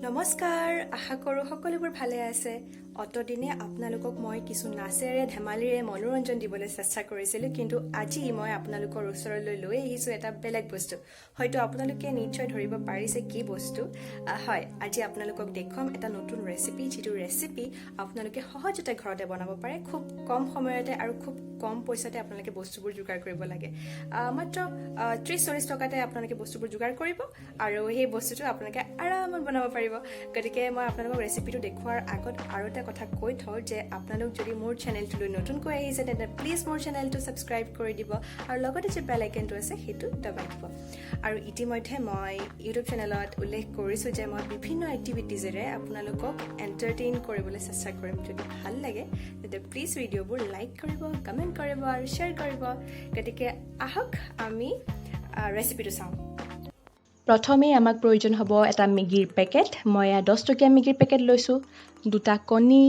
নমস্কাৰ, আশা কৰোঁ সকলোবোৰ ভালে আছে। অতদিনে আপোনালোকক মই কিছু নাচেৰে ধেমালিৰে মনোৰঞ্জন দিবলৈ চেষ্টা কৰিছিলোঁ, কিন্তু আজি মই আপোনালোকৰ ওচৰলৈ লৈ আহিছোঁ এটা বেলেগ বস্তু। হয়তো আপোনালোকে নিশ্চয় ধৰিব পাৰিছে কি বস্তু। হয়, আজি আপোনালোকক দেখুৱাম এটা নতুন ৰেচিপি, যিটো ৰেচিপি আপোনালোকে সহজতে ঘৰতে বনাব পাৰে। খুব কম সময়তে আৰু খুব কম পইচাতে আপোনালোকে বস্তুবোৰ যোগাৰ কৰিব লাগে। মাত্ৰ 30-40 টকাতে আপোনালোকে বস্তুবোৰ যোগাৰ কৰিব আৰু সেই বস্তুটো আপোনালোকে আৰামত বনাব পাৰিব। গতিকে মই আপোনালোকক ৰেচিপিটো দেখুৱাৰ আগত আৰু এটা কথা কৈ থওঁ যে আপোনালোক যদি মোৰ চেনেলটোলৈ নতুনকৈ আহিছে তেন্তে প্লিজ মোৰ চেনেলটো ছাবস্ক্ৰাইব কৰি দিব আৰু লগতে যে বেল আইকনটো আছে সেইটো দবাই দিব। আৰু ইতিমধ্যে মই ইউটিউব চেনেলত উল্লেখ কৰিছোঁ যে মই বিভিন্ন এক্টিভিটিজেৰে আপোনালোকক এণ্টাৰটেইন কৰিবলৈ চেষ্টা কৰিম। যদি ভাল লাগে তেন্তে প্লিজ ভিডিঅ'বোৰ লাইক কৰিব, কমেণ্ট কৰিব আৰু শ্বেয়াৰ কৰিব। গতিকে আহক আমি ৰেচিপিটো চাওঁ। প্ৰথমে আমাক প্ৰয়োজন হ'ব এটা মেগীৰ পেকেট। মই 10 টকীয়া মেগীৰ পেকেট লৈছোঁ, 2টা কণী,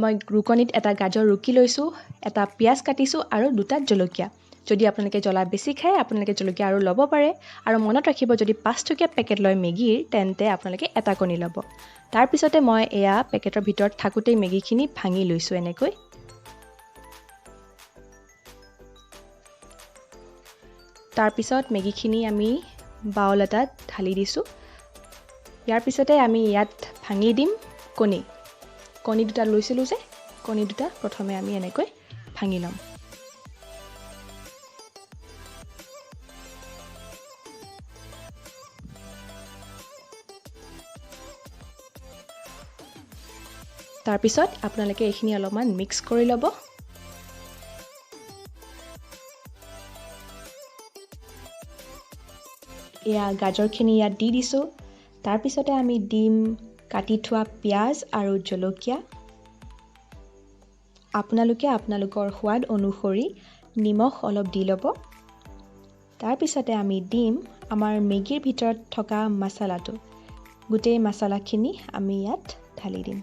মই ৰুকনিত এটা গাজৰ ৰুকি লৈছোঁ, এটা পিঁয়াজ কাটিছোঁ আৰু 2টা জলকীয়া। যদি আপোনালোকে জ্বলা বেছি খায় আপোনালোকে জলকীয়া আৰু ল'ব পাৰে। আৰু মনত ৰাখিব, যদি 5 টকীয়া পেকেট লয় মেগীৰ তেন্তে আপোনালোকে এটা কণী ল'ব। তাৰপিছতে মই পেকেটৰ ভিতৰত থাকোঁতেই মেগীখিনি ভাঙি লৈছোঁ এনেকৈ। তাৰপিছত মেগীখিনি আমি বাউল এটাত ঢালি দিছোঁ। ইয়াৰ পিছতে আমি ইয়াত ভাঙি দিম কণী 2টা লৈছিলোঁ যে, কণী 2টা প্ৰথমে আমি এনেকৈ ভাঙি ল'ম। তাৰপিছত আপোনালোকে এইখিনি অলপমান মিক্স কৰি ল'ব। গাজৰখিনি ইয়াত দি দিছোঁ। তাৰপিছতে আমি দিম কাটি থোৱা পিঁয়াজ আৰু জলকীয়া। আপোনালোকে আপোনালোকৰ সোৱাদ অনুসৰি নিমখ অলপ দি ল'ব। তাৰপিছতে আমি দিম আমাৰ মেগীৰ ভিতৰত থকা মছলাটো। গোটেই মছলাখিনি আমি ইয়াত ঢালি দিম।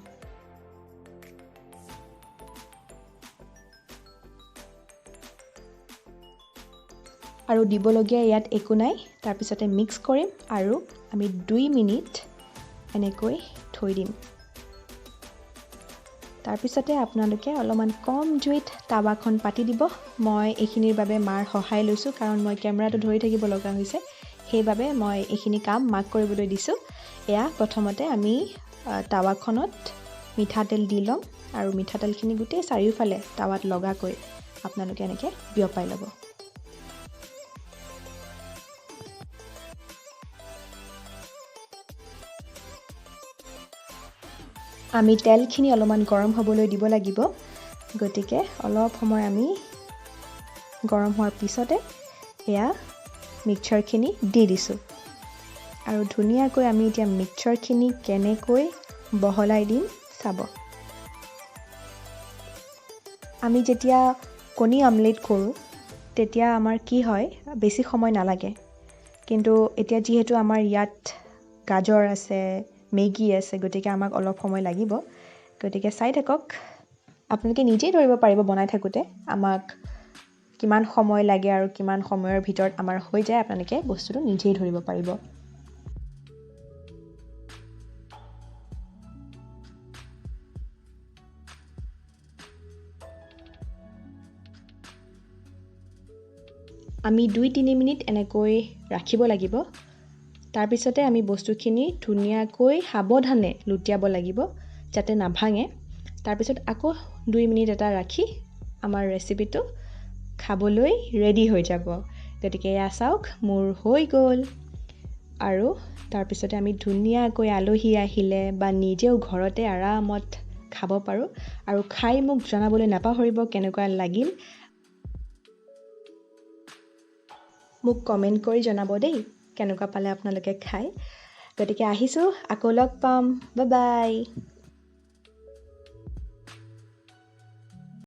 আৰু দিবলগীয়া ইয়াত একো নাই। তাৰপিছতে মিক্স কৰিম আৰু আমি 2 মিনিট এনেকৈ থৈ দিম। তাৰপিছতে আপোনালোকে অলপমান কম জুইত টাৱাখন পাতি দিব। মই এইখিনিৰ বাবে মাৰ সহায় লৈছোঁ, কাৰণ মই কেমেৰাটো ধৰি থাকিব লগা হৈছে। সেইবাবে মই এইখিনি কাম মাক কৰিবলৈ দিছোঁ। প্ৰথমতে আমি টাৱাখনত মিঠাতেল দি ল'ম আৰু মিঠাতেলখিনি গোটেই চাৰিওফালে টাৱাত লগাকৈ আপোনালোকে এনেকৈ বিয়পাই ল'ব। আমি তেলখিনি অলপমান গৰম হ'বলৈ দিব লাগিব। গতিকে অলপ সময় আমি গৰম হোৱাৰ পিছতে মিক্সচাৰখিনি দি দিছোঁ। আৰু ধুনীয়াকৈ আমি এতিয়া মিক্সচাৰখিনি কেনেকৈ বহলাই দিম চাব। আমি যেতিয়া কণী আমলেট কৰোঁ তেতিয়া আমাৰ কি হয়, বেছি সময় নালাগে। কিন্তু এতিয়া যিহেতু আমাৰ ইয়াত গাজৰ আছে, মেগী আছে, গতিকে আমাক অলপ সময় লাগিব। গতিকে চাই থাকক, আপোনালোকে নিজেই ধৰিব পাৰিব বনাই থাকোঁতে আমাক কিমান সময় লাগে আৰু কিমান সময়ৰ ভিতৰত আমাৰ হৈ যায়। আপোনালোকে বস্তুটো নিজেই ধৰিব পাৰিব। আমি 2-3 মিনিট এনেকৈ ৰাখিব লাগিব। তাৰপিছতে আমি বস্তুখিনি ধুনীয়াকৈ সাৱধানে লুটিয়াব লাগিব যাতে নাভাঙে। তাৰপিছত আকৌ 2 মিনিট এটা ৰাখি আমাৰ ৰেচিপিটো খাবলৈ ৰেডি হৈ যাব। গতিকে চাওক, মোৰ হৈ গ'ল। আৰু তাৰপিছতে আমি ধুনীয়াকৈ আলহী আহিলে বা নিজেও ঘৰতে আৰামত খাব পাৰোঁ। আৰু খাই মোক জনাবলৈ নাপাহৰিব কেনেকুৱা লাগিল। মোক কমেণ্ট কৰি জনাব দেই, কেনেকুৱা পালে আপোনালোকে খাই। গতিকে আহিছোঁ, আকৌ লগ পাম। Bye bye.